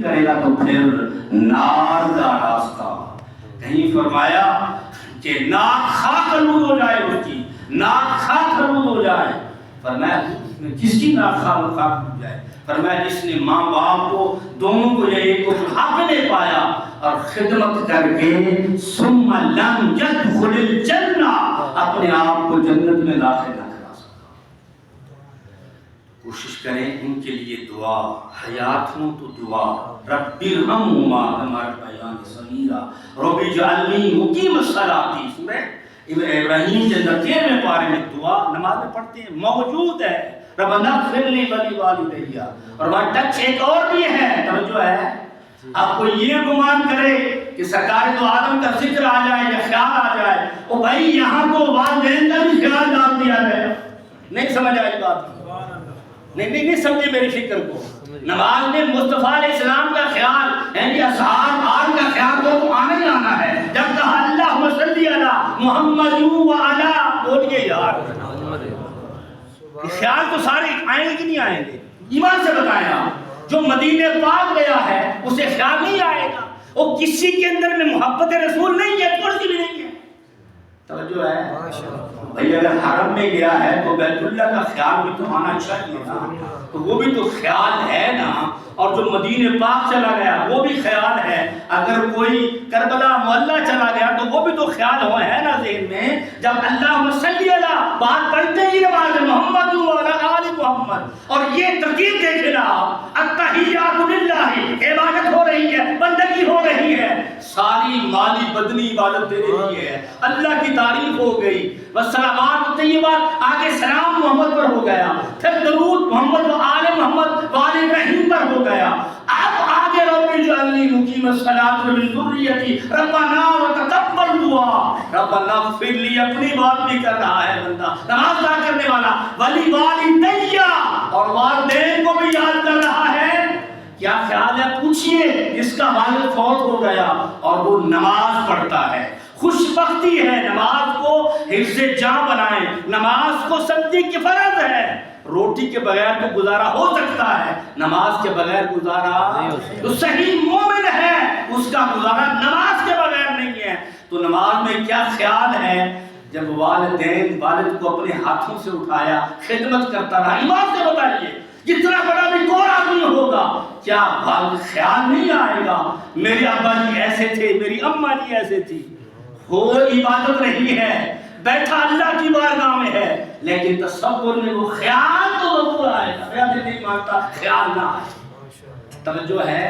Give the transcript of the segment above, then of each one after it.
کرے گا تو پھر نار کا راستہ. کہیں فرمایا کہ ناک خاک آلود ہو جائے, اس کی ناک خاک آلود ہو جائے. فرمایا کس کی ناک خاک ہو جائے؟ فرمایا جس نے ماں باپ کو دونوں کو یا ایک کو بڑھاپے میں پایا اور خدمت کر کے ثم لم يدخل الجنہ, اپنے آپ کو جنت میں داخل نہ کرا سکا. کوشش کریں ان کے لیے دعا, حیات ہوں تو دعا. رب ارحمہما کما ربیانی صغیرا رب اجعلنی مقیم الصلاۃ. سورہ ابراہیم کے 13ویں پارے میں دعا نماز میں پڑھتے ہیں, موجود ہے. ربنا اغفر لی ولی والدی. اور وہاں ٹچ ایک اور بھی ہے, توجہ ہے. آپ کو یہ گمان کرے کہ سرکار تو آدم کا ذکر آ جائے یا خیال آ جائے, او بھائی یہاں تو والدین کا بھی خیال ڈال دیا گیا. نہیں سمجھ آئی بات؟ نہیں سمجھے میری فکر کو. نماز میں مصطفیٰ علیہ السلام کا خیال یعنی اصحاب آل کا خیال تو آنا ہی آنا ہے. جب کہا اللہم صلی علی محمد و علی, بولیے یار خیال تو سارے آئیں گے کہ نہیں آئیں گے؟ ایمان سے بتائیں آپ. جو مدینہ پاک گیا ہے اسے خیال نہیں آئے گا. وہ کسی کے اندر میں محبت رسول نہیں ہے, تھوڑی سی بھی نہیں ہے. توجہ ہے بھئی, اگر حرم میں گیا ہے تو بیت اللہ کا خیال بھی تو آنا چاہیے نا, تو وہ بھی تو خیال ہے نا. اور جو مدینہ پاک چلا گیا وہ بھی خیال ہے. اگر کوئی کربلا محلہ چلا گیا تو وہ بھی تو خیال ہوا ہے نا ذہن میں. جب اللہم صلی علی بات پڑھتے ہی نماز محمد و علی آل محمد, اور یہ ترتیب دیکھے نا, التحیات للہ, عبادت ہو رہی ہے, بندگی ہو رہی ہے, ساری مالی بدنی عبادت تیرے لیے ہے. اللہ کی تعریف ہو گئی, والصلوات الطیبات, آگے سلام محمد پر ہو گیا, پھر درود محمد و آل محمد و آل ابراہیم پر ہو گیا. اب آگے رب اجعلنی مقیم الصلاۃ ومن ذریتی ربنا وتقبل دعا. ربنا اغفر لی, اپنی بات بھی کر رہا ہے بندہ, نماز ادا کرنے والا. ولی والدی, اور والدین کو بھی یاد کر رہا ہے. کیا خیال ہے پوچھئے جس کا والد فوت ہو گیا اور وہ نماز پڑھتا ہے, خوش بختی ہے. نماز کو حفظ جاں بنائیں, نماز کو سمجھیں کہ فرض ہے. روٹی کے بغیر تو گزارا ہو سکتا ہے, نماز کے بغیر گزارا تو صحیح مومن ہے اس کا گزارا نماز کے بغیر نہیں ہے. تو نماز میں کیا خیال ہے؟ جب والد کو اپنے ہاتھوں سے اٹھایا, خدمت کرتا رہا. ایمان سے بتائیے جتنا بڑا بھی کوئی آدمی ہوگا, کیا خیال نہیں آئے گا میرے ابا جی ایسے تھے, میری اماں جی ایسے تھی. وہ عبادت رہی ہے, بیٹھا اللہ کی بارگاہ میں ہے, لیکن تصور میں وہ خیال تو ضرور آئے گا. میں نہیں مانتا خیال نہ آئے. توجہ ہے,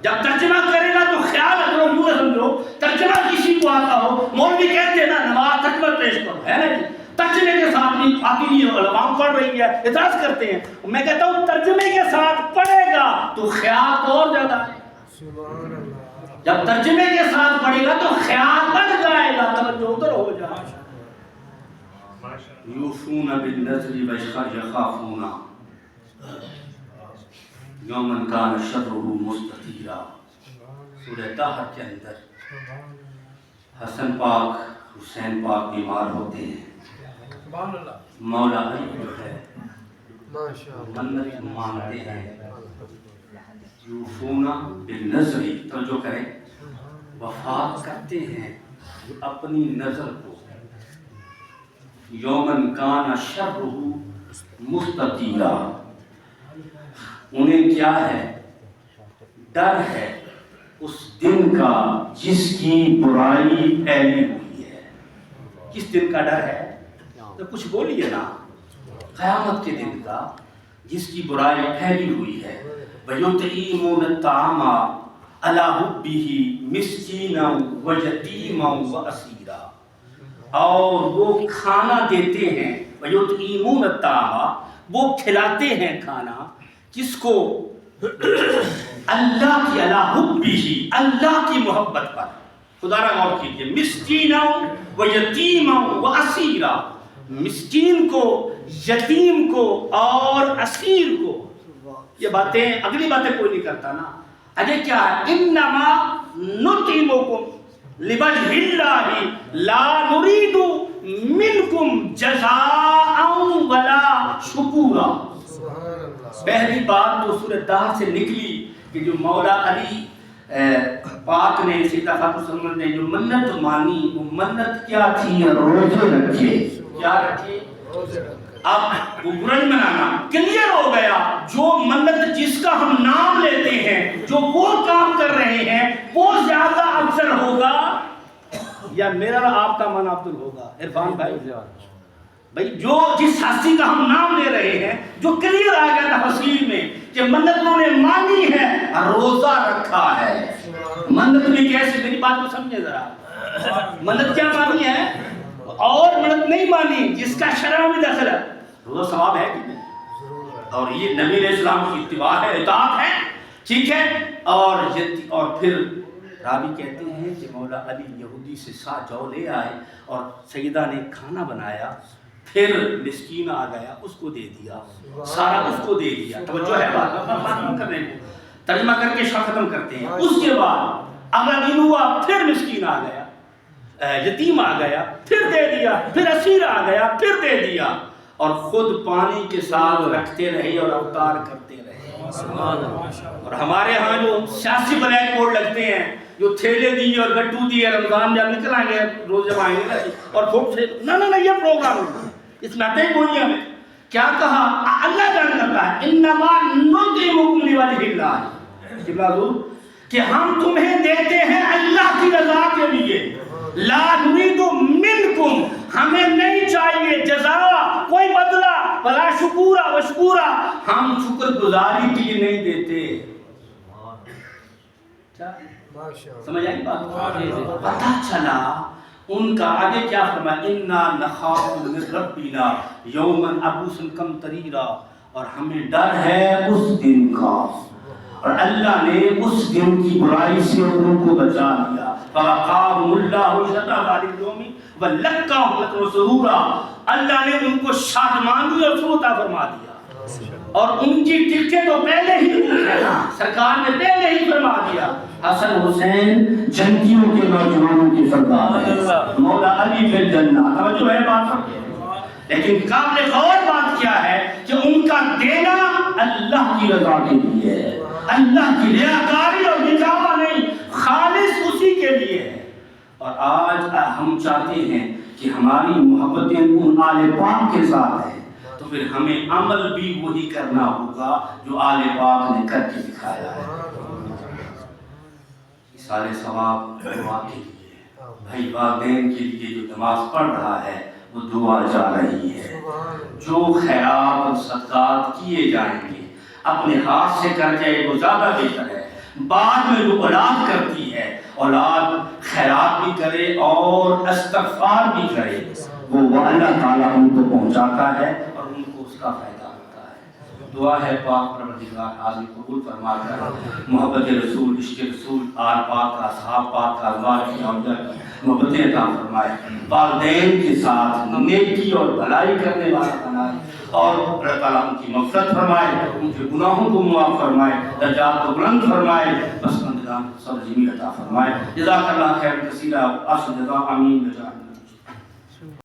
جب ترجمہ کرے گا تو خیال اگر یوں سمجھو ترجمہ کسی کو آتا ہو, مولوی کہتے ہیں نا نماز ترجمہ پیش کرو, ہے نا جی, ترجمے کے ساتھ نہیں آتی نہیں, علماء پڑھ رہی ہے, اعتراض کرتے ہیں. میں کہتا ہوں ترجمے کے ساتھ پڑھے گا تو خیال تو اور زیادہ ہے. جب ترجمے کے ساتھ پڑھے گا تو خیال بڑھ جائے گا, توجہ ادھر ہو جائے. یوفون بالنذر ویخافون یوما کان شرہ مستطیرا. سورہ طٰہٰ کے اندر حسن پاک حسین پاک بیمار ہوتے ہیں. مولا علی جو ہے منت مانتے ہیں. یوفون بالنذر, توجہ کریں, وفات کرتے ہیں اپنی نظر کو. یومن کان شرہ مستطیرا, انہیں کیا ہے؟ ڈر ہے اس دن کا جس کی برائی پھیلی ہوئی ہے. کس دن کا ڈر ہے؟ تو کچھ بولیے نا. قیامت کے دن کا جس کی برائی پھیلی ہوئی ہے. وَيُطْعِمُونَ الطَّعَامَ عَلَىٰ حُبِّهِ مِسْكِينًا وَيَتِيمًا وَأَسِيرًا, اور وہ کھانا دیتے ہیں. وَيُطْعِمُونَ الطَّعَامَ, وہ کھلاتے ہیں کھانا کس کو؟ اللہ کی عَلَىٰ حُبِّهِ, اللہ کی محبت پر. خدا را غور کیجئے, مِسْكِينًا وَيَتِيمًا وَأَسِيرًا, مسکین کو, یتیم کو اور اسیر کو. یہ باتیں اگلی باتیں کوئی نہیں کرتا نا. اجے کیا ہے؟ انما نطعمکم لوجہ اللہ لا نريد منکم جزاء ولا شکورا. پہلی بات تو سورہ طٰہٰ سے نکلی کہ جو مولا علی پاک نے سیدہ فاطمہ صلی اللہ علیہ وسلم نے جو منت مانی، وہ منت کیا تھی؟ روزے رکھے. کیا رکھے؟ اب وہ برن منانا کلیئر ہو گیا. جو منت جس کا ہم نام لیتے ہیں، جو وہ کام کر رہے ہیں، وہ زیادہ افضل ہوگا یا میرا اور آپ کا من افضل ہوگا؟ عرفان بھائی جو جس ہستی کا ہم نام لے رہے ہیں، جو کلیئر آ گیا تفصیل میں کہ منت انہوں نے مانی ہے، روزہ رکھا ہے. منت بھی کیسے؟ میری بات کو سمجھے ذرا. منت کیا مانی ہے اور منت نہیں مانی جس کا شرع میں دخل ہے، روزہ ثواب ہے کہ نہیں؟ اور یہ نبی علیہ السلام کی اتباع ہے، اطاعت ہے. ٹھیک ہے. اور پھر راوی کہتے ہیں کہ مولا علی یہودی سے 7 جو لے آئے اور سیدہ نے کھانا بنایا، پھر مسکین آ گیا، اس کو دے دیا، سارا اس کو دے دیا. توجہ ہے بات کرنے کو، ترجمہ کر کے شاہ ختم کرتے ہیں. اس کے بعد اگلا دن ہوا، پھر مسکین آ گیا، یتیم آ گیا، پھر دے دیا، پھر اسیر آ گیا، پھر دے دیا، اور خود پانی کے ساتھ رکھتے رہے اور افطار کرتے رہے. اور ہمارے ہاں جو سیاسی بلیک بورڈ لگتے ہیں، جو تھیلے دی اور گٹو دی، رمضان جب نکل آئیں گے، روز جب آئیں گے اور پھوٹ سے نہ یہ پروگرام اس میں آتے ہی کوئی ہمیں کیا کہا؟ اللہ جان کرتا ہے انما نطعمکم لوجہ اللہ، کہ ہم تمہیں دیتے ہیں اللہ کی رضا کے لیے. لا نريد منکم، ہمیں نہیں چاہیے جزا، کوئی بدلہ، ولا شکورا وشکورا، ہم شکر گزاری کے لیے نہیں دیتے. سمجھ آئی بات؟ پتہ چلا ان کا آگے کیا فرمایا؟ انا نخاف من ربنا یوما عبوسا قمطریرا، اور ہمیں ڈر ہے اس دن کا، اور اللہ نے اس دن کی برائی سے ان کو بچا لیا. فوقاهم اللہ شر ذلک اليوم ولقاهم نصرا وسرورا، اللہ نے ان کو شادمانی اور سرور عطا فرما دیا. اور ان کی ٹکٹیں تو پہلے ہی سرکار نے پہلے ہی فرما دیا. حسن حسین جنگیوں کے نوجوانوں کے سردار ہیں، مولا علی فی الجنہ. توجہ ہے بات پر؟ لیکن قابل غور بات کیا ہے کہ ان کا دینا اللہ کی رضا کے لیے ہے، اللہ کی ریاکاری اور دکھاوا نہیں، خالص اسی کے لیے ہے. اور آج ہم چاہتے ہیں کہ ہماری محبتیں ان آل پاک کے ساتھ ہیں، تو پھر ہمیں عمل بھی وہی کرنا ہوگا جو آل پاک نے کر کے دکھایا ہے. سارے ثواب دعا کے لیے، بھائی والدین کے لیے جو نماز پڑھ رہا ہے وہ دعا جا رہی ہے. جو خیرات اور صدقات کیے جائیں گے اپنے ہاتھ سے کر جائے وہ زیادہ بہتر ہے. بعد میں جو اولاد کرتی ہے، اولاد خیرات بھی کرے اور استغفار بھی کرے، وہ اللہ تعالیٰ ان کو پہنچاتا ہے اور ان کو اس کا فائدہ ہوتا ہے. دعا ہے پاک پروردگار حاضر قبول فرما کر محبت رسول، عشق رسول، آل پاک کا، اصحاب پاک کا، ازواج کی اولیاء کی محبتیں عطا فرمائے. والدین کے ساتھ نیکی اور بھلائی کرنے والا بنائے، اور اللہ تعالیٰ ان کی مغفرت فرمائے، ان کے گناہوں کو معاف فرمائے، درجات کو بلند فرمائے، بس صبر جمیل عطا فرمائے. جزاک اللہ خیر کثیرا، اصل جزا، آمین.